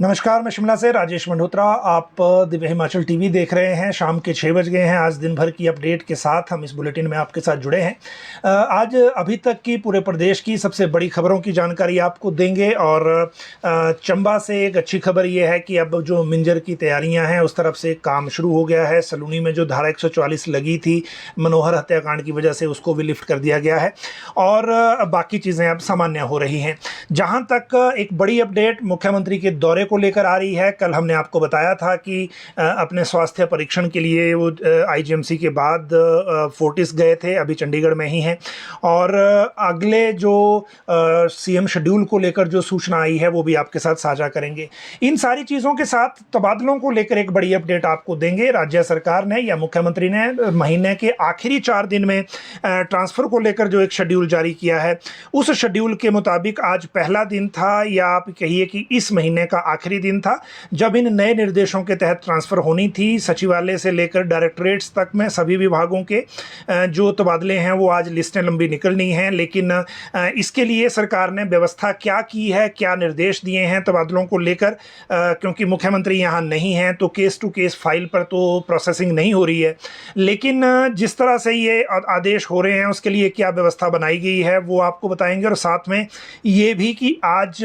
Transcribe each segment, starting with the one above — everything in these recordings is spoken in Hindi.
नमस्कार, मैं शिमला से राजेश मल्होत्रा। आप दिव्य हिमाचल टीवी देख रहे हैं। शाम के 6 बज गए हैं। आज दिन भर की अपडेट के साथ हम इस बुलेटिन में आपके साथ जुड़े हैं। आज अभी तक की पूरे प्रदेश की सबसे बड़ी खबरों की जानकारी आपको देंगे। और चंबा से एक अच्छी खबर ये है कि अब जो मिंजर की तैयारियां हैं उस तरफ से काम शुरू हो गया है। सलूनी में जो धारा 144 लगी थी मनोहर हत्याकांड की वजह से, उसको भी लिफ्ट कर दिया गया है और बाकी चीज़ें अब सामान्य हो रही हैं। जहाँ तक एक बड़ी अपडेट मुख्यमंत्री के दौरे को लेकर आ रही है, कल हमने आपको बताया था कि अपने स्वास्थ्य परीक्षण के लिए वो आईजीएमसी के बाद फोर्टिस गए थे, अभी चंडीगढ़ में ही हैं। और अगले जो सीएम शेड्यूल को लेकर जो सूचना आई है वो भी आपके साथ साझा करेंगे। इन सारी चीज़ों के साथ तबादलों को लेकर एक बड़ी अपडेट आपको देंगे। राज्य सरकार ने या मुख्यमंत्री ने महीने के आखिरी 4 दिन में ट्रांसफ़र को लेकर जो एक शेड्यूल जारी किया है, उस शेड्यूल के मुताबिक आज पहला दिन था, या आप कहिए कि इस महीने का आखिरी दिन था, जब इन नए निर्देशों के तहत ट्रांसफ़र होनी थी। सचिवालय से लेकर डायरेक्टरेट्स तक में सभी विभागों के जो तबादले हैं वो आज लिस्टें लंबी निकलनी हैं। लेकिन इसके लिए सरकार ने व्यवस्था क्या की है, क्या निर्देश दिए हैं तबादलों को लेकर, क्योंकि मुख्यमंत्री यहाँ नहीं हैं तो केस टू केस फाइल पर तो प्रोसेसिंग नहीं हो रही है। लेकिन जिस तरह से ये आदेश हो रहे हैं उसके लिए क्या व्यवस्था बनाई गई है वो आपको बताएंगे। और साथ में ये भी कि आज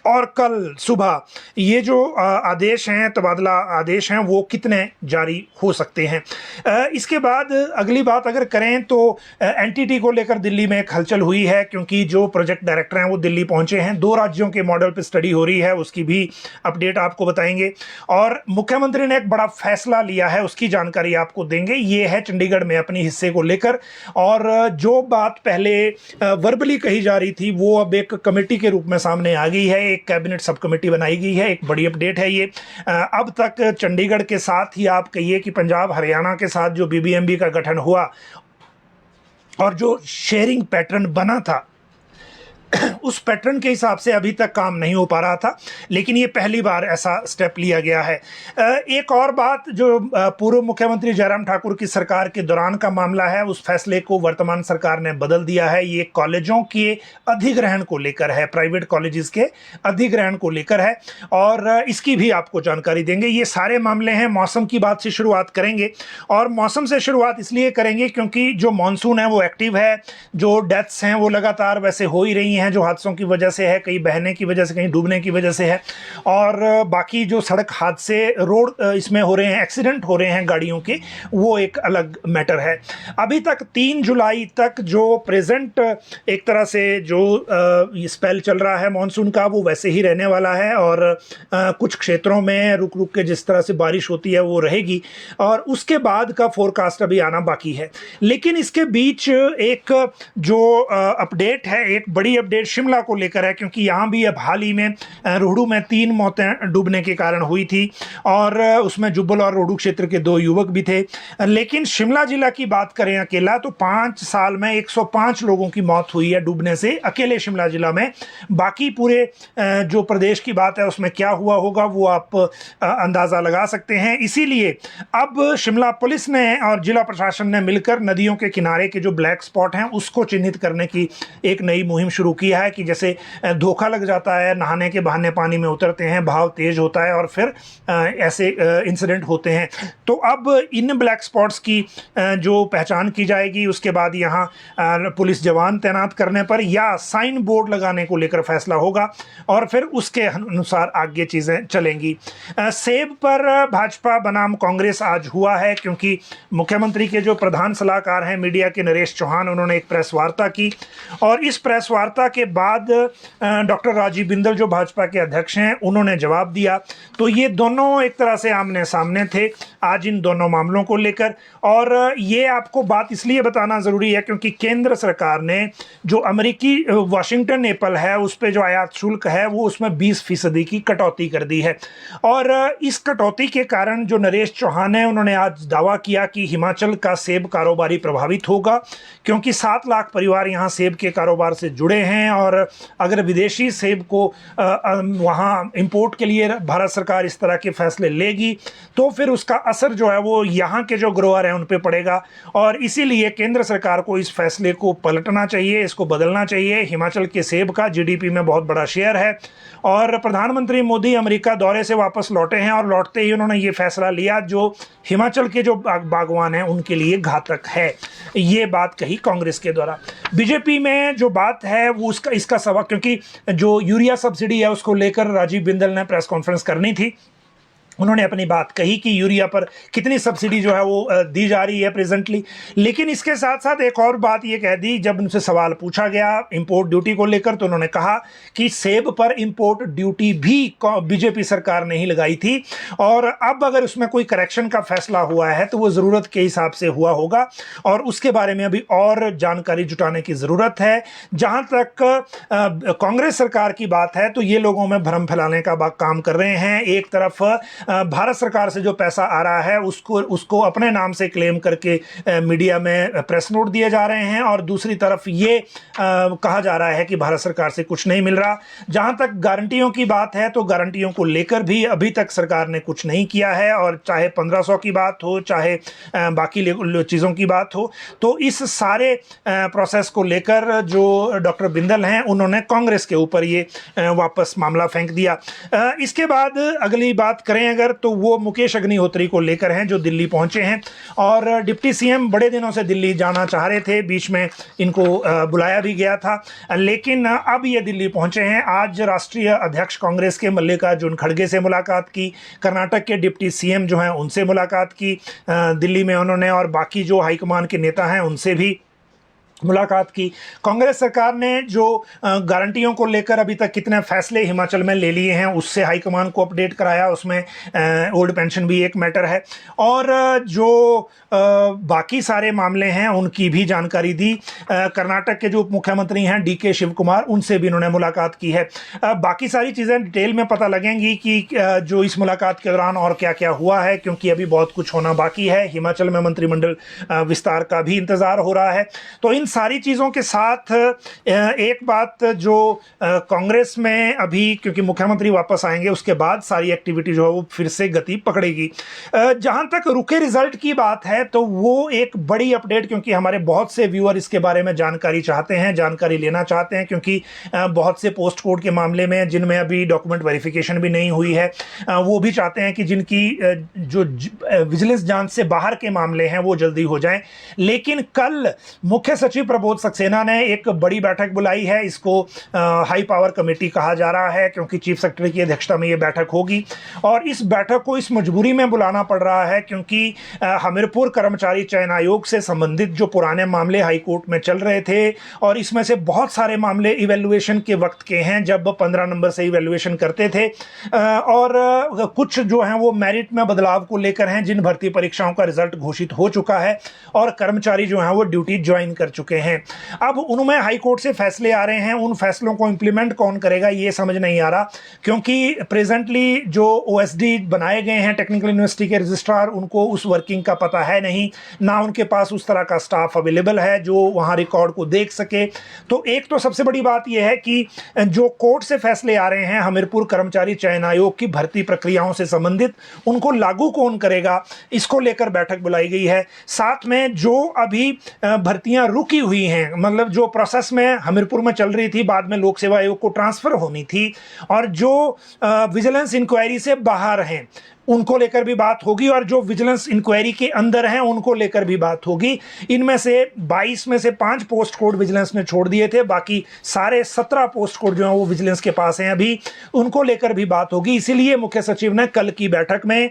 और कल सुबह ये जो आदेश हैं, तबादला आदेश हैं, वो कितने जारी हो सकते हैं। इसके बाद अगली बात अगर करें तो एनटीटी को लेकर दिल्ली में एक हलचल हुई है, क्योंकि जो प्रोजेक्ट डायरेक्टर हैं वो दिल्ली पहुंचे हैं। 2 राज्यों के मॉडल पर स्टडी हो रही है, उसकी भी अपडेट आपको बताएंगे। और मुख्यमंत्री ने एक बड़ा फैसला लिया है, उसकी जानकारी आपको देंगे। ये है चंडीगढ़ में अपने हिस्से को लेकर। और जो बात पहले वर्बली कही जा रही थी वो अब एक कमेटी के रूप में सामने आ गई है। एक कैबिनेट सब कमेटी बनाई गई है। एक बड़ी अपडेट है ये। अब तक चंडीगढ़ के साथ ही आप कहिए कि पंजाब हरियाणा के साथ जो बीबीएमबी का गठन हुआ और जो शेयरिंग पैटर्न बना था, उस पैटर्न के हिसाब से अभी तक काम नहीं हो पा रहा था, लेकिन ये पहली बार ऐसा स्टेप लिया गया है। एक और बात, जो पूर्व मुख्यमंत्री जयराम ठाकुर की सरकार के दौरान का मामला है, उस फैसले को वर्तमान सरकार ने बदल दिया है। ये कॉलेजों के अधिग्रहण को लेकर है, प्राइवेट कॉलेजेस के अधिग्रहण को लेकर है, और इसकी भी आपको जानकारी देंगे। ये सारे मामले हैं। मौसम की बात से शुरुआत करेंगे, और मौसम से शुरुआत इसलिए करेंगे क्योंकि जो मानसून है वो एक्टिव है। जो डेथ्स हैं वो लगातार वैसे हो ही रही हैं, जो हादसों की वजह से है, कहीं बहने की वजह से, कहीं डूबने की वजह से है, और बाकी जो सड़क हादसे, रोड इसमें हो रहे हैं, एक्सीडेंट हो रहे हैं गाड़ियों के, वो एक अलग मैटर है। अभी तक 3 जुलाई तक जो प्रेजेंट एक तरह से जो स्पेल चल रहा है मॉनसून का, वो वैसे ही रहने वाला है। और कुछ क्षेत्रों में रुक रुक के जिस तरह से बारिश होती है वो रहेगी, और उसके बाद का फोरकास्ट अभी आना बाकी है। लेकिन इसके बीच एक जो अपडेट है, एक बड़ी अपडेट शिमला को लेकर है, क्योंकि यहाँ भी अब हाल ही में रोहडू में 3 मौतें डूबने के कारण हुई थी, और उसमें जुब्बल और रोहडू क्षेत्र के 2 युवक भी थे। लेकिन शिमला जिला की बात करें अकेला, तो 5 साल में 105 लोगों की मौत हुई है डूबने से, अकेले शिमला जिला में। बाकी पूरे जो प्रदेश की बात है उसमें क्या हुआ होगा वो आप अंदाज़ा लगा सकते हैं। इसीलिए अब शिमला पुलिस ने और जिला प्रशासन ने मिलकर नदियों के किनारे के जो ब्लैक स्पॉट हैं उसको चिन्हित करने की एक नई मुहिम शुरू की है, कि जैसे धोखा लग जाता है, नहाने के बहाने पानी में उतरते हैं, भाव तेज होता है और फिर ऐसे इंसिडेंट होते हैं। तो अब इन ब्लैक स्पॉट्स की जो पहचान की जाएगी, उसके बाद यहाँ पुलिस जवान तैनात करने पर या साइन बोर्ड लगाने को लेकर फैसला होगा, और फिर उसके अनुसार आगे चीज़ें चलेंगी। सेब पर भाजपा बनाम कांग्रेस आज हुआ है, क्योंकि मुख्यमंत्री के जो प्रधान सलाहकार हैं मीडिया के, नरेश चौहान, उन्होंने एक प्रेस वार्ता की, और इस प्रेस वार्ता के बाद डॉक्टर राजीव बिंदल जो भाजपा के अध्यक्ष हैं उन्होंने जवाब दिया। तो ये दोनों एक तरह से आमने सामने थे आज इन दोनों मामलों को लेकर। और ये आपको बात इसलिए बताना ज़रूरी है क्योंकि केंद्र सरकार ने जो अमेरिकी वाशिंगटन एप्पल है उस पर जो आयात शुल्क है वो उसमें 20% की कटौती कर दी है। और इस कटौती के कारण जो नरेश चौहान है उन्होंने आज दावा किया कि हिमाचल का सेब कारोबारी प्रभावित होगा, क्योंकि 7 लाख परिवार यहाँ सेब के कारोबार से जुड़े हैं। हैं, और अगर विदेशी सेब को वहाँ इंपोर्ट के लिए भारत सरकार इस तरह के फैसले लेगी तो फिर उसका असर जो है वो यहाँ के जो ग्रोअर हैं उन पे पड़ेगा। और इसीलिए केंद्र सरकार को इस फैसले को पलटना चाहिए, इसको बदलना चाहिए। हिमाचल के सेब का जीडीपी में बहुत बड़ा शेयर है, और प्रधानमंत्री मोदी अमेरिका दौरे से वापस लौटे हैं और लौटते ही उन्होंने ये फैसला लिया जो हिमाचल के जो बागवान हैं उनके लिए घातक है। ये बात कही कांग्रेस के द्वारा। बीजेपी में जो बात है वो इसका सबक, क्योंकि जो यूरिया सब्सिडी है उसको लेकर राजीव बिंदल ने प्रेस कॉन्फ्रेंस करनी थी। उन्होंने अपनी बात कही कि यूरिया पर कितनी सब्सिडी जो है वो दी जा रही है प्रेजेंटली, लेकिन इसके साथ साथ एक और बात ये कह दी। जब उनसे सवाल पूछा गया इंपोर्ट ड्यूटी को लेकर तो उन्होंने कहा कि सेब पर इंपोर्ट ड्यूटी भी बीजेपी सरकार ने ही लगाई थी, और अब अगर उसमें कोई करेक्शन का फैसला हुआ है तो वो ज़रूरत के हिसाब से हुआ होगा, और उसके बारे में अभी और जानकारी जुटाने की ज़रूरत है। जहाँ तक कांग्रेस सरकार की बात है तो ये लोगों में भ्रम फैलाने का काम कर रहे हैं। एक तरफ भारत सरकार से जो पैसा आ रहा है उसको अपने नाम से क्लेम करके मीडिया में प्रेस नोट दिए जा रहे हैं, और दूसरी तरफ ये कहा जा रहा है कि भारत सरकार से कुछ नहीं मिल रहा। जहां तक गारंटियों की बात है तो गारंटियों को लेकर भी अभी तक सरकार ने कुछ नहीं किया है, और चाहे 1500 की बात हो, चाहे बाकी चीज़ों की बात हो, तो इस सारे प्रोसेस को लेकर जो डॉक्टर बिंदल हैं उन्होंने कांग्रेस के ऊपर ये वापस मामला फेंक दिया। इसके बाद अगली बात करें अगर, तो वो मुकेश अग्निहोत्री को लेकर हैं जो दिल्ली पहुंचे हैं, और डिप्टी सीएम बड़े दिनों से दिल्ली जाना चाह रहे थे, बीच में इनको बुलाया भी गया था, लेकिन अब ये दिल्ली पहुंचे हैं। आज राष्ट्रीय अध्यक्ष कांग्रेस के मल्लिकार्जुन खड़गे से मुलाकात की, कर्नाटक के डिप्टी सीएम जो हैं उनसे मुलाकात की दिल्ली में उन्होंने, और बाकी जो हाईकमान के नेता हैं उनसे भी मुलाकात की। कांग्रेस सरकार ने जो गारंटियों को लेकर अभी तक कितने फैसले हिमाचल में ले लिए हैं उससे हाईकमान को अपडेट कराया, उसमें ओल्ड पेंशन भी एक मैटर है, और जो बाकी सारे मामले हैं उनकी भी जानकारी दी। कर्नाटक के जो उप मुख्यमंत्री हैं डीके शिव कुमार, उनसे भी इन्होंने मुलाकात की है। बाकी सारी चीज़ें डिटेल में पता लगेंगी कि जो इस मुलाकात के दौरान और क्या क्या हुआ है, क्योंकि अभी बहुत कुछ होना बाकी है। हिमाचल में मंत्रिमंडल विस्तार का भी इंतज़ार हो रहा है। तो इन सारी चीज़ों के साथ एक बात जो कांग्रेस में अभी, क्योंकि मुख्यमंत्री वापस आएंगे उसके बाद सारी एक्टिविटी जो है वो फिर से गति पकड़ेगी। जहाँ तक रुके रिजल्ट की बात है तो वो एक बड़ी अपडेट, क्योंकि हमारे बहुत से व्यूअर इसके बारे में जानकारी चाहते हैं, जानकारी लेना चाहते हैं, क्योंकि बहुत से पोस्ट कोड के मामले में जिनमें अभी डॉक्यूमेंट वेरिफिकेशन भी नहीं हुई है, वो भी चाहते हैं कि जिनकी जो विजिलेंस जांच से बाहर के मामले हैं वो जल्दी हो जाएं। लेकिन कल मुख्य सचिव प्रबोध सक्सेना ने एक बड़ी बैठक बुलाई है। इसको हाई पावर कमेटी कहा जा रहा है, क्योंकि चीफ सेक्रेटरी की अध्यक्षता में ये बैठक होगी, और इस बैठक को इस मजबूरी में बुलाना पड़ रहा है क्योंकि हमीरपुर कर्मचारी चयन आयोग से संबंधित जो पुराने मामले हाई कोर्ट में चल रहे थे, और इसमें से बहुत सारे मामले इवैल्यूएशन के वक्त के हैं जब 15 नंबर से इवैल्यूएशन करते थे, और कुछ जो हैं वो मेरिट में बदलाव को लेकर हैं, जिन भर्ती परीक्षाओं का रिजल्ट घोषित हो चुका है और कर्मचारी जो हैं वो ड्यूटी ज्वाइन कर चुके हैं। अब उनमें हाई कोर्ट से फैसले आ रहे हैं, उन फैसलों को इंप्लीमेंट कौन करेगा ये समझ नहीं आ रहा, क्योंकि प्रेजेंटली जो ओएसडी बनाए गए हैं टेक्निकल यूनिवर्सिटी के रजिस्ट्रार, उनको उस वर्किंग का पता है नहीं, ना उनके पास उस तरह का स्टाफ अवेलेबल है जो वहां रिकॉर्ड को देख सके। तो एक तो सबसे बड़ी बात यह है कि जो कोर्ट से फैसले आ रहे हैं हमीरपुर कर्मचारी चयन आयोग की भर्ती प्रक्रियाओं से संबंधित, उनको लागू कौन करेगा, इसको लेकर बैठक बुलाई गई है। साथ में जो अभी भर्तियां रुकी हुई हैं, मतलब जो प्रोसेस में हमीरपुर में चल रही थी, बाद में लोक सेवा आयोग को ट्रांसफर होनी थी, और जो विजिलेंस इंक्वायरी से बाहर हैं उनको लेकर भी बात होगी, और जो विजिलेंस इंक्वायरी के अंदर हैं उनको लेकर भी बात होगी। इनमें से 22 में से 5 पोस्ट कोड विजिलेंस ने छोड़ दिए थे, बाकी सारे 17 पोस्ट कोड जो हैं वो विजिलेंस के पास हैं अभी, उनको लेकर भी बात होगी। इसीलिए मुख्य सचिव ने कल की बैठक में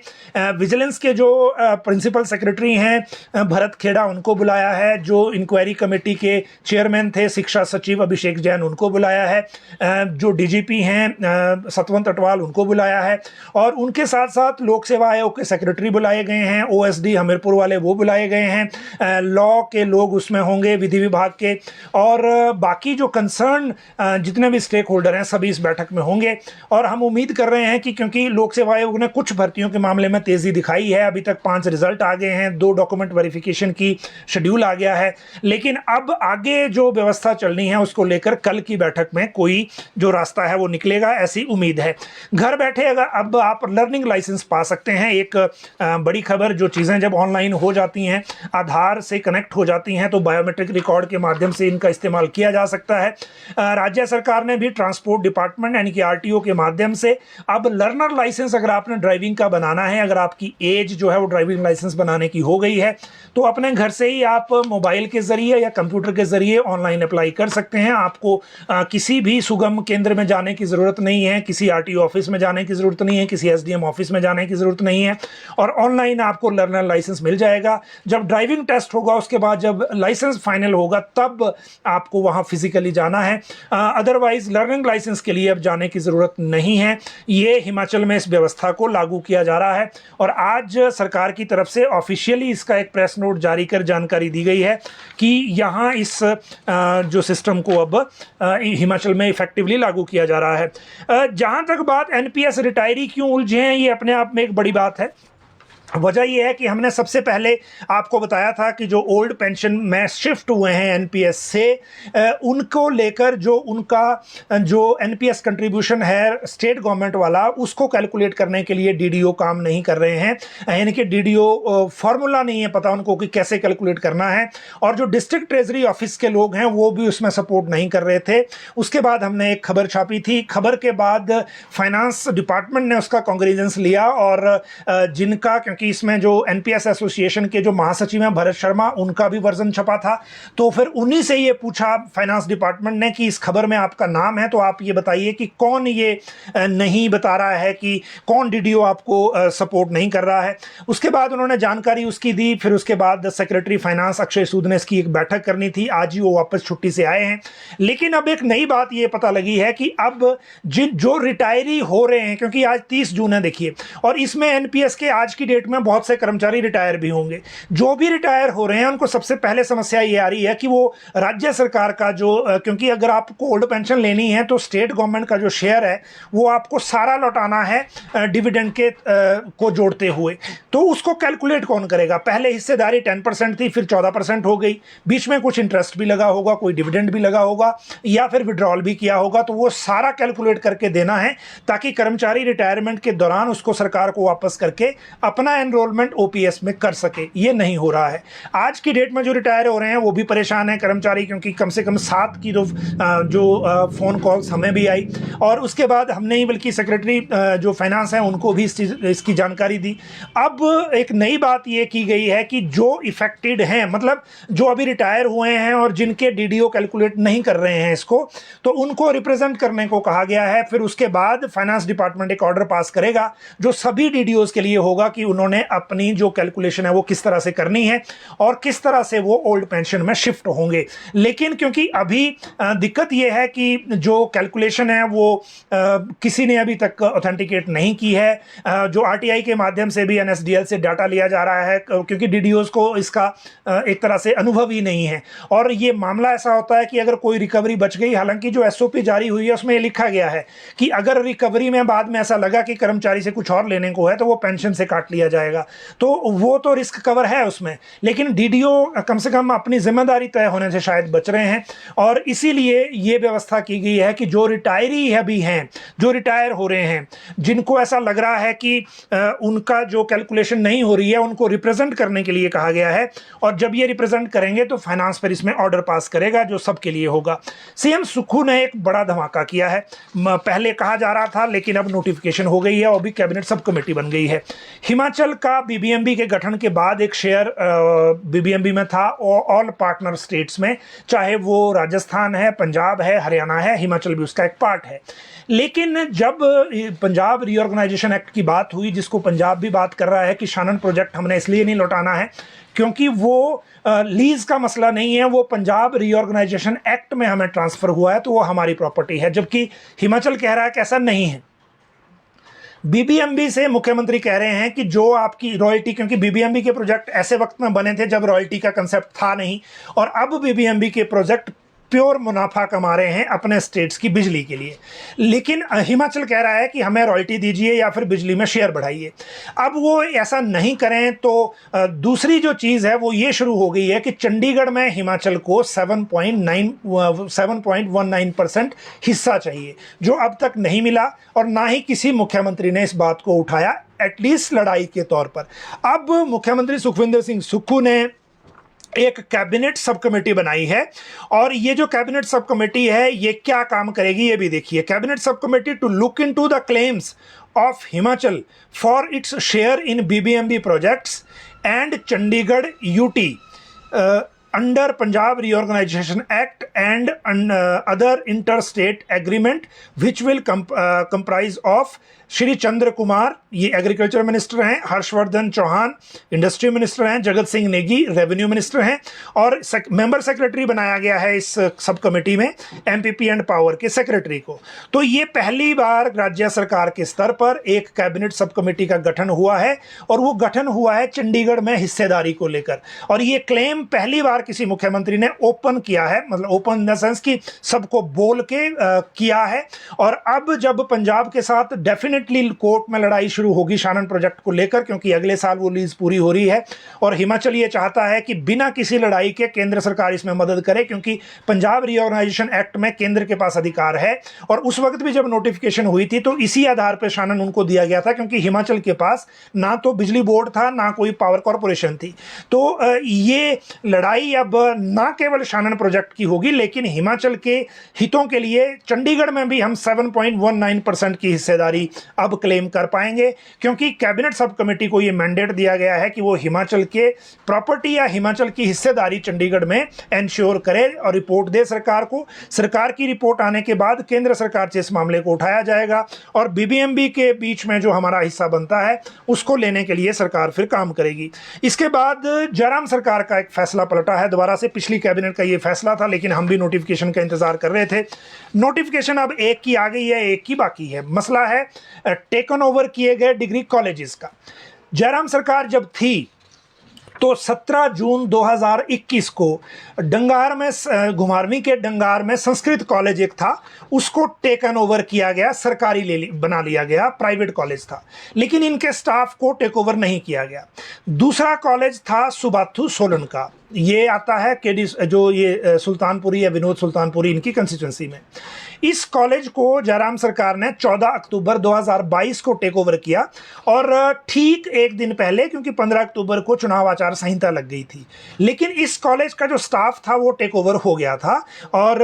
विजिलेंस के जो प्रिंसिपल सेक्रेटरी हैं भरत खेड़ा उनको बुलाया है, जो इंक्वायरी कमेटी के चेयरमैन थे शिक्षा सचिव अभिषेक जैन उनको बुलाया है, जो डीजीपी हैं सतवंत अटवाल उनको बुलाया है, और उनके साथ साथ लोक सेवा आयोग के सेक्रेटरी बुलाए गए हैं, ओएसडी हमीरपुर वाले वो बुलाए गए हैं, लॉ के लोग उसमें होंगे, विधि विभाग के, और बाकी जो कंसर्न जितने भी स्टेक होल्डर हैं सभी इस बैठक में होंगे। और हम उम्मीद कर रहे हैं कि क्योंकि लोक सेवा आयोग ने कुछ भर्तियों के मामले में तेजी दिखाई है, अभी तक 5 रिजल्ट आ गए हैं, 2 डॉक्यूमेंट वेरिफिकेशन की शेड्यूल आ गया है, लेकिन अब आगे जो व्यवस्था चलनी है उसको लेकर कल की बैठक में कोई जो रास्ता है वो निकलेगा, ऐसी उम्मीद है। घर बैठे अगर अब आप लर्निंग लाइसेंस पा सकते हैं। एक बड़ी खबर, जो चीज़ें जब ऑनलाइन हो जाती हैं, आधार से कनेक्ट हो जाती हैं, तो बायोमेट्रिक रिकॉर्ड के माध्यम से इनका इस्तेमाल किया जा सकता है। राज्य सरकार ने भी ट्रांसपोर्ट डिपार्टमेंट यानी कि आरटीओ के माध्यम से अब लर्नर लाइसेंस अगर आपने ड्राइविंग का बनाना है, अगर आपकी एज जो है वो ड्राइविंग लाइसेंस बनाने की हो गई है, तो अपने घर से ही आप मोबाइल के जरिए या कंप्यूटर के जरिए ऑनलाइन अप्लाई कर सकते हैं। आपको किसी भी सुगम केंद्र में जाने की ज़रूरत नहीं है, किसी आरटीओ ऑफिस में जाने की ज़रूरत नहीं है, किसी एसडीएम ऑफिस में जाने की ज़रूरत नहीं है, और ऑनलाइन आपको लर्नर लाइसेंस मिल जाएगा। जब ड्राइविंग टेस्ट होगा उसके बाद जब लाइसेंस फाइनल होगा तब आपको वहाँ फिजिकली जाना है, अदरवाइज लर्निंग लाइसेंस के लिए अब जाने की ज़रूरत नहीं है। ये हिमाचल में इस व्यवस्था को लागू किया जा रहा है और आज सरकार की तरफ से ऑफिशियली इसका एक प्रेस नोट जारी कर जानकारी दी गई है कि यहाँ इस जो सिस्टम को अब हिमाचल में इफेक्टिवली लागू किया जा रहा है। जहाँ तक बात एनपीएस रिटायरी क्यों उलझे हैं, ये अपने आप में एक बड़ी बात है। वजह यह है कि हमने सबसे पहले आपको बताया था कि जो ओल्ड पेंशन में शिफ्ट हुए हैं एनपीएस से, उनको लेकर जो उनका जो एनपीएस कंट्रीब्यूशन है स्टेट गवर्नमेंट वाला, उसको कैलकुलेट करने के लिए डीडीओ काम नहीं कर रहे हैं, यानी कि डीडीओ फार्मूला नहीं है पता उनको कि कैसे कैलकुलेट करना है, और जो डिस्ट्रिक्ट ट्रेजरी ऑफिस के लोग हैं वो भी उसमें सपोर्ट नहीं कर रहे थे। उसके बाद हमने एक खबर छापी थी, खबर के बाद फाइनेंस डिपार्टमेंट ने उसका कॉन्ग्रेजेंस लिया, और जिनका, क्योंकि इसमें जो एनपीएस एसोसिएशन के जो महासचिव हैं भरत शर्मा, उनका भी वर्जन छपा था, तो फिर उन्हीं से ये पूछा फाइनेंस डिपार्टमेंट ने कि इस खबर में आपका नाम है तो आप ये बताइए कि कौन ये नहीं बता रहा है कि कौन डीडीओ आपको सपोर्ट नहीं कर रहा है। उसके बाद उन्होंने जानकारी उसकी दी, फिर उसके बाद सेक्रेटरी फाइनेंस अक्षय सूद ने इसकी एक बैठक करनी थी, आज ही वो वापस छुट्टी से आए हैं। लेकिन अब एक नई बात ये पता लगी है कि अब जो रिटायरी हो रहे हैं, क्योंकि आज 30 जून है देखिए, और इसमें एनपीएस के आज की डेट में बहुत से कर्मचारी रिटायर भी होंगे। जो भी रिटायर हो रहे हैं उनको सबसे पहले समस्या ये आ रही है कि वो राज्य सरकार का जो, क्योंकि अगर आपको ओल्ड पेंशन लेनी है तो स्टेट गवर्नमेंट का जो शेयर है वो आपको सारा लौटाना है डिविडेंड के को जोड़ते हुए, तो उसको कैलकुलेट कौन करेगा। पहले हिस्सेदारी 10% थी, फिर 14% हो गई, बीच में कुछ इंटरेस्ट भी लगा होगा, कोई डिविडेंड भी लगा होगा, या फिर विड्रॉल भी किया होगा, तो वो सारा कैलकुलेट करके देना है ताकि कर्मचारी रिटायरमेंट के दौरान उसको सरकार को वापस करके अपना एनरोलमेंट ओपीएस में कर सके। ये नहीं हो रहा है। आज की डेट में जो रिटायर हो रहे हैं वो भी परेशान है कर्मचारी, क्योंकि कम से कम 7 की जो फोन कॉल्स हमें भी आई, और उसके बाद हमने ही बल्कि सेक्रेटरी जो फाइनेंस है उनको भी इसकी जानकारी दी। अब एक नई बात ये की गई है कि जो इफेक्टेड हैं, मतलब जो अभी रिटायर हुए हैं और जिनके डीडीओ कैलकुलेट नहीं कर रहे हैं इसको, तो उनको रिप्रेजेंट करने को कहा गया है। फिर उसके बाद फाइनेंस डिपार्टमेंट एक ऑर्डर पास करेगा जो सभी डीडीओज के लिए होगा कि उन्होंने अपनी जो कैलकुलेशन है वो किस तरह से करनी है और किस तरह से वो ओल्ड पेंशन में शिफ्ट होंगे। लेकिन क्योंकि अभी दिक्कत ये है कि जो कैलकुलेशन है वो किसी ने अभी तक ऑथेंटिकेट नहीं की है, जो आरटीआई के माध्यम से भी एनएसडीएल से डाटा लिया जा रहा है, क्योंकि डीडीओज को इसका एक तरह से अनुभव ही नहीं है। और ये मामला ऐसा होता है कि अगर कोई रिकवरी बच गई, हालांकि जो एसओपी जारी हुई है उसमें ये लिखा गया है कि अगर रिकवरी में बाद में ऐसा लगा कि कर्मचारी से कुछ और लेने को है तो वो पेंशन से काट लिया जाएगा, तो वो तो रिस्क कवर है उसमें, लेकिन डीडीओ कम से कम अपनी जिम्मेदारी तय होने से शायद बच रहे हैं। और इसीलिए ये व्यवस्था की गई है कि जो रिटायरी अभी हैं, जो रिटायर हो रहे हैं, जिनको ऐसा लग रहा है कि उनका जो कैलकुलेशन नहीं हो रही है, उनको रिप्रेजेंट करने के लिए कहा गया है। और जब ये रिप्रेजेंट करेंगे तो फाइनेंस पर इसमें ऑर्डर पास करेगा जो सबके लिए होगा। सीएम सुक्खू ने एक बड़ा धमाका किया है, पहले कहा जा रहा था लेकिन अब नोटिफिकेशन हो गई है और भी कैबिनेट सब कमेटी बन गई है। हिमाचल का बीबीएमबी के गठन के बाद एक शेयर बीबीएमबी में था ऑल पार्टनर स्टेट्स में, चाहे वो राजस्थान है, पंजाब है, हरियाणा है, हिमाचल भी उसका एक पार्ट है। लेकिन जब पंजाब रीऑर्गेनाइजेशन एक्ट की बात हुई, जिसको पंजाब भी बात कर रहा है कि शानन प्रोजेक्ट हमने इसलिए नहीं लौटाना है क्योंकि वो लीज का मसला नहीं है, वो पंजाब रीऑर्गेनाइजेशन एक्ट में हमें ट्रांसफर हुआ है तो वो हमारी प्रॉपर्टी है, जबकि हिमाचल कह रहा है कि ऐसा नहीं है। बीबीएमबी से मुख्यमंत्री कह रहे हैं कि जो आपकी रॉयल्टी, क्योंकि बीबीएमबी के प्रोजेक्ट ऐसे वक्त में बने थे जब रॉयल्टी का कंसेप्ट था नहीं, और अब बीबीएमबी के प्रोजेक्ट प्योर मुनाफा कमा रहे हैं अपने स्टेट्स की बिजली के लिए। लेकिन हिमाचल कह रहा है कि हमें रॉयल्टी दीजिए या फिर बिजली में शेयर बढ़ाइए। अब वो ऐसा नहीं करें तो दूसरी जो चीज़ है वो ये शुरू हो गई है कि चंडीगढ़ में हिमाचल को 7.19% हिस्सा चाहिए, जो अब तक नहीं मिला और ना ही किसी मुख्यमंत्री ने इस बात को उठाया, एटलीस्ट लड़ाई के तौर पर। अब मुख्यमंत्री सुखविंदर सिंह सुक्खू ने एक कैबिनेट सब कमेटी बनाई है, और ये जो कैबिनेट सब कमेटी है ये क्या काम करेगी ये भी देखिए। Cabinet sub committee to look into the claims of Himachal for its share in BBMB projects and Chandigarh UT under Punjab reorganisation act and other interstate agreement which will comprise of Shri Chandra Kumar, ये एग्रीकल्चर मिनिस्टर हैं, हर्षवर्धन चौहान इंडस्ट्री मिनिस्टर हैं, जगत सिंह नेगी रेवेन्यू मिनिस्टर हैं, और मेंबर सेक्रेटरी बनाया गया है इस सब कमेटी में एमपीपी एंड पावर के सेक्रेटरी को। तो ये पहली बार राज्य सरकार के स्तर पर एक कैबिनेट सब कमेटी का गठन हुआ है, और वो गठन हुआ है चंडीगढ़ में हिस्सेदारी को लेकर। और ये क्लेम पहली बार किसी मुख्यमंत्री ने ओपन किया है, मतलब ओपन इन द सेंस कि सबको बोल के किया है। और अब जब पंजाब के साथ डेफिनेटली कोर्ट में लड़ाई शुरू होगी शानन प्रोजेक्ट को लेकर, क्योंकि अगले साल वो लीज पूरी हो रही है, और हिमाचल ये चाहता है कि बिना किसी लड़ाई के केंद्र सरकार इसमें मदद करे, क्योंकि पंजाब रीऑर्गेनाइजेशन एक्ट में केंद्र के पास अधिकार है। और उस वक्त भी जब नोटिफिकेशन हुई थी तो इसी आधार पर शानन उनको दिया गया था, क्योंकि हिमाचल के पास ना तो बिजली बोर्ड था ना कोई पावर कॉरपोरेशन थी। तो ये लड़ाई अब ना केवल शानन प्रोजेक्ट की होगी, लेकिन हिमाचल के हितों के लिए चंडीगढ़ में भी हम 7.19% की हिस्सेदारी अब क्लेम कर पाएंगे, क्योंकि कैबिनेट सब कमेटी को यह मैंडेट दिया गया है कि वो हिमाचल के प्रॉपर्टी या हिमाचल की हिस्सेदारी चंडीगढ़ में एंश्योर करे और रिपोर्ट दे सरकार को। सरकार की रिपोर्ट आने के बाद केंद्र सरकार से इस मामले को उठाया जाएगा, और बीबीएमबी के बीच में जो हमारा हिस्सा बनता है उसको लेने के लिए सरकार फिर काम करेगी। इसके बाद जयराम सरकार का एक फैसला पलटा है दोबारा से। पिछली कैबिनेट का ये फैसला था, लेकिन हम भी नोटिफिकेशन का इंतजार कर रहे थे। नोटिफिकेशन अब एक की आ गई है, एक की बाकी है। मसला है टेकन ओवर किए गए डिग्री कॉलेजेस का। जयराम सरकार जब थी तो 17 जून 2021 को डंगार में, घुमारवीं के डंगार में संस्कृत कॉलेज एक था, उसको टेकन ओवर किया गया, सरकारी बना लिया गया, प्राइवेट कॉलेज था, लेकिन इनके स्टाफ को टेक ओवर नहीं किया गया। दूसरा कॉलेज था सुबाथू सोलन का, ये आता है केडी, जो ये सुल्तानपुरी या विनोद सुल्तानपुरी इनकी कंस्टिट्यूंसी में। इस कॉलेज को जयराम सरकार ने 14 अक्टूबर 2022 को टेक ओवर किया, और ठीक एक दिन पहले, क्योंकि 15 अक्टूबर को चुनाव आचार संहिता लग गई थी, लेकिन इस कॉलेज का जो स्टाफ था वो टेक ओवर हो गया था। और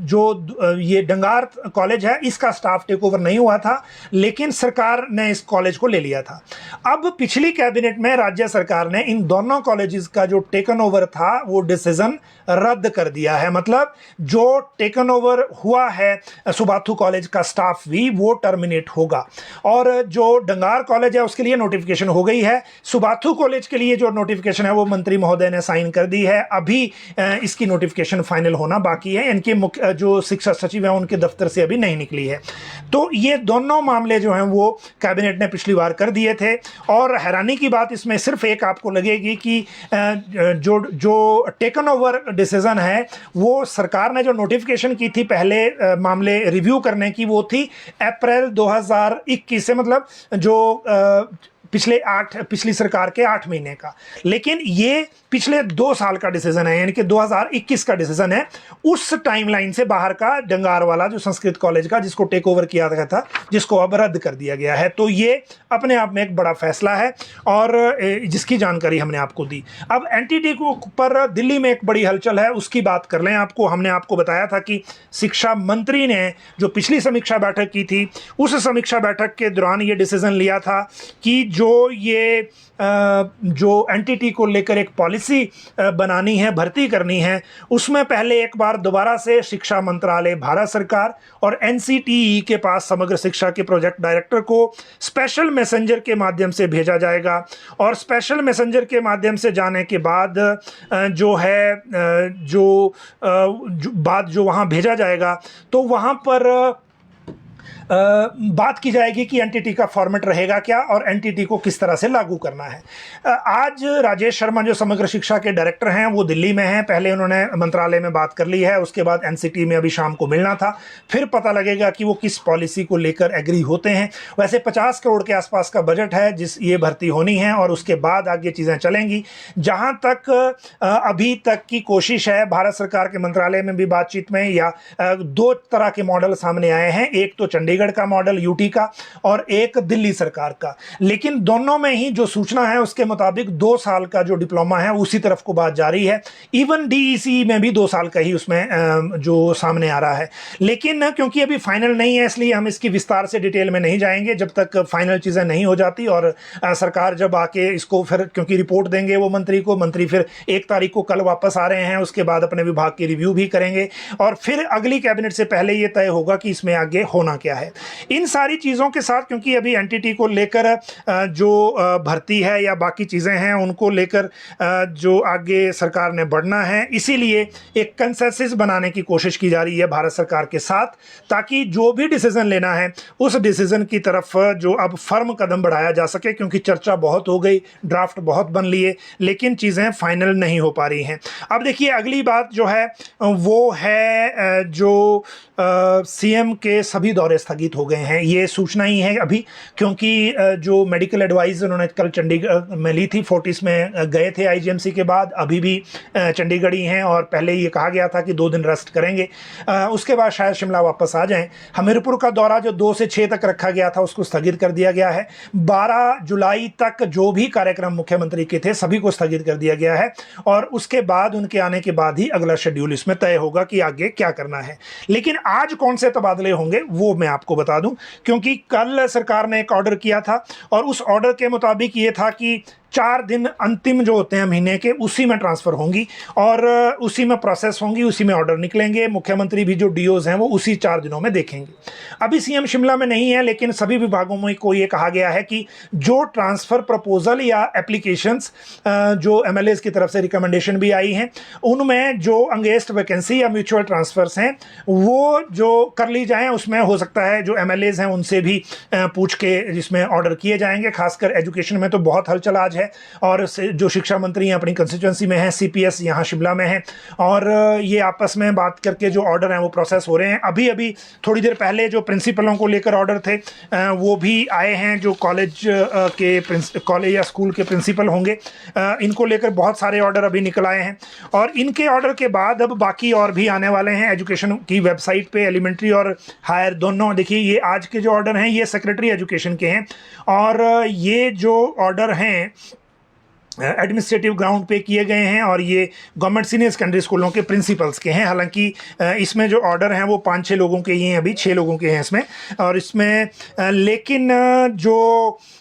जो ये डंगार कॉलेज है इसका स्टाफ टेक ओवर नहीं हुआ था, लेकिन सरकार ने इस कॉलेज को ले लिया था। अब पिछली कैबिनेट में राज्य सरकार ने इन दोनों कॉलेजेस का जो टेकन ओवर था वो डिसीजन रद्द कर दिया है। मतलब जो टेकन ओवर हुआ है सुबाथू कॉलेज का स्टाफ भी वो टर्मिनेट होगा, और जो डंगार कॉलेज है उसके लिए नोटिफिकेशन हो गई है। सुबाथू कॉलेज के लिए जो नोटिफिकेशन है वो मंत्री महोदय ने साइन कर दी है, अभी इसकी नोटिफिकेशन फाइनल होना बाकी है। इनके मुख्य जो शिक्षा सचिव हैं उनके दफ्तर से अभी नहीं निकली है। तो ये दोनों मामले जो हैं वो कैबिनेट ने पिछली बार कर दिए थे। और हैरानी की बात इसमें सिर्फ एक आपको लगेगी कि जो टेकन ओवर डिसीजन है वो सरकार ने जो नोटिफिकेशन की थी पहले मामले रिव्यू करने की, वो थी अप्रैल 2021 से, मतलब जो पिछली सरकार के 8 महीने का। लेकिन ये पिछले 2 साल का डिसीजन है, यानी कि 2021 का डिसीजन है। उस टाइमलाइन से बाहर का डंगार वाला जो संस्कृत कॉलेज का, जिसको टेक ओवर किया गया था, जिसको अब रद्द कर दिया गया है। तो ये अपने आप में एक बड़ा फैसला है, और जिसकी जानकारी हमने आपको दी। अब एनटीटी को पर दिल्ली में एक बड़ी हलचल है, उसकी बात कर लें। हमने आपको बताया था कि शिक्षा मंत्री ने जो पिछली समीक्षा बैठक की थी, उस समीक्षा बैठक के दौरान ये डिसीजन लिया था कि जो एनटीटी को लेकर एक पॉलिसी बनानी है, भर्ती करनी है, उसमें पहले एक बार दोबारा से शिक्षा मंत्रालय, भारत सरकार और एनसीटीई के पास समग्र शिक्षा के प्रोजेक्ट डायरेक्टर को स्पेशल मैसेंजर के माध्यम से भेजा जाएगा। और स्पेशल मैसेंजर के माध्यम से जाने के बाद जो वहाँ भेजा जाएगा, तो वहाँ पर बात की जाएगी कि एनटीटी का फॉर्मेट रहेगा क्या और एनटीटी को किस तरह से लागू करना है। आज राजेश शर्मा जो समग्र शिक्षा के डायरेक्टर हैं वो दिल्ली में हैं। पहले उन्होंने मंत्रालय में बात कर ली है, उसके बाद एनसीटी में अभी शाम को मिलना था, फिर पता लगेगा कि वो किस पॉलिसी को लेकर एग्री होते हैं। वैसे 50 करोड़ के आसपास का बजट है जिस ये भर्ती होनी है और उसके बाद आगे चीज़ें चलेंगी। जहां तक अभी तक की कोशिश है, भारत सरकार के मंत्रालय में भी बातचीत में या दो तरह के मॉडल सामने आए हैं, एक तो चंडीगढ़ का मॉडल यूटी का और एक दिल्ली सरकार का। लेकिन दोनों में ही जो सूचना है उसके मुताबिक 2 साल का जो डिप्लोमा है उसी तरफ को बात जारी है। इवन डीईसी में भी 2 साल का ही उसमें जो सामने आ रहा है। लेकिन क्योंकि अभी फाइनल नहीं है इसलिए हम इसकी विस्तार से डिटेल में नहीं जाएंगे जब तक फाइनल चीज़ें नहीं हो जाती। और सरकार जब आके इसको फिर, क्योंकि रिपोर्ट देंगे वो मंत्री को, मंत्री फिर 1 तारीख को कल वापस आ रहे हैं, उसके बाद अपने विभाग की रिव्यू भी करेंगे और फिर अगली कैबिनेट से पहले ये तय होगा कि इसमें आगे होना क्या है। इन सारी चीज़ों के साथ, क्योंकि अभी एनटीटी को लेकर जो भर्ती है या बाकी चीज़ें हैं उनको लेकर जो आगे सरकार ने बढ़ना है, इसीलिए एक कंसेंसस बनाने की कोशिश की जा रही है भारत सरकार के साथ, ताकि जो भी डिसीजन लेना है उस डिसीजन की तरफ जो अब फर्म कदम बढ़ाया जा सके। क्योंकि चर्चा बहुत हो गई, ड्राफ्ट बहुत बन लिए, लेकिन चीज़ें फाइनल नहीं हो पा रही हैं। अब देखिए अगली बात जो है वो है जो सीएम के सभी दौरे स्थगित हो गए हैं। ये सूचना ही है अभी, क्योंकि जो मेडिकल एडवाइस उन्होंने कल चंडीगढ़ में ली थी, फोर्टिस में गए थे आईजीएमसी के बाद, अभी भी चंडीगढ़ ही हैं और पहले ये कहा गया था कि 2 दिन रेस्ट करेंगे, उसके बाद शायद शिमला वापस आ जाएं। हमीरपुर का दौरा जो 2 से 6 तक रखा गया था उसको स्थगित कर दिया गया है। 12 जुलाई तक जो भी कार्यक्रम मुख्यमंत्री के थे सभी को स्थगित कर दिया गया है और उसके बाद उनके आने के बाद ही अगला शेड्यूल इसमें तय होगा कि आगे क्या करना है। लेकिन आज कौन से तबादले होंगे वो मैं आपको बता दूं, क्योंकि कल सरकार ने एक ऑर्डर किया था और उस ऑर्डर के मुताबिक ये था कि 4 दिन अंतिम जो होते हैं महीने के उसी में ट्रांसफ़र होंगी और उसी में प्रोसेस होंगी, उसी में ऑर्डर निकलेंगे। मुख्यमंत्री भी जो डीओज हैं वो उसी 4 दिनों में देखेंगे। अभी सीएम शिमला में नहीं है, लेकिन सभी विभागों में को ये कहा गया है कि जो ट्रांसफ़र प्रपोजल या एप्लीकेशंस जो एमएलएज की तरफ से रिकमेंडेशन भी आई हैं उनमें जो अंगेस्ट वैकेंसी या म्यूचुअल ट्रांसफ़र्स हैं वो जो कर ली जाएँ, उसमें हो सकता है जो एमएलएज हैं उनसे भी पूछ के जिसमें ऑर्डर किए जाएंगे। खासकर एजुकेशन में तो बहुत हलचल आज है और जो शिक्षा मंत्री हैं अपनी कंस्टिट्यूंसी में हैं, सीपीएस यहाँ शिमला में है और ये आपस में बात करके जो ऑर्डर हैं वो प्रोसेस हो रहे हैं। अभी अभी थोड़ी देर पहले जो प्रिंसिपलों को लेकर ऑर्डर थे वो भी आए हैं, जो कॉलेज या स्कूल के प्रिंसिपल होंगे, इनको लेकर बहुत सारे ऑर्डर अभी निकल आए हैं और इनके ऑर्डर के बाद अब बाकी और भी आने वाले हैं। एजुकेशन की वेबसाइट पे एलिमेंट्री और हायर दोनों, देखिए ये आज के जो ऑर्डर हैं ये सेक्रेटरी एजुकेशन के हैं और ये जो ऑर्डर हैं एडमिनिस्ट्रेटिव ग्राउंड पे किए गए हैं और ये गवर्नमेंट सीनियर सेकेंडरी स्कूलों के प्रिंसिपल्स के हैं। हालांकि इसमें जो ऑर्डर हैं वो 5-6 लोगों के ही हैं, अभी 6 लोगों के हैं इसमें और इसमें लेकिन जो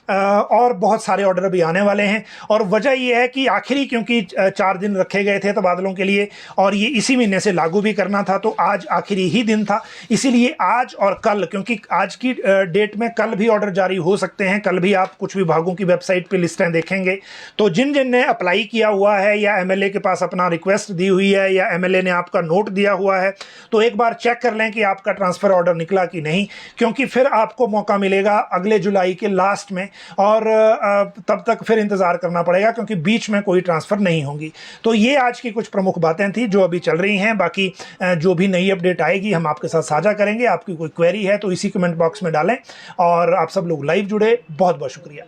और बहुत सारे ऑर्डर अभी आने वाले हैं और वजह ये है कि आखिरी, क्योंकि 4 दिन रखे गए थे तबादलों के लिए और ये इसी महीने से लागू भी करना था, तो आज आखिरी ही दिन था। इसीलिए आज और कल, क्योंकि आज की डेट में कल भी ऑर्डर जारी हो सकते हैं, कल भी आप कुछ विभागों की वेबसाइट पे लिस्टें देखेंगे तो जिन ने अप्लाई किया हुआ है या एमएलए के पास अपना रिक्वेस्ट दी हुई है या एमएलए ने आपका नोट दिया हुआ है तो एक बार चेक कर लें कि आपका ट्रांसफ़र ऑर्डर निकला कि नहीं, क्योंकि फिर आपको मौका मिलेगा अगले जुलाई के लास्ट में और तब तक फिर इंतज़ार करना पड़ेगा क्योंकि बीच में कोई ट्रांसफ़र नहीं होंगी। तो ये आज की कुछ प्रमुख बातें थी जो अभी चल रही हैं। बाकी जो भी नई अपडेट आएगी हम आपके साथ साझा करेंगे। आपकी कोई क्वेरी है तो इसी कमेंट बॉक्स में डालें और आप सब लोग लाइव जुड़े, बहुत बहुत शुक्रिया।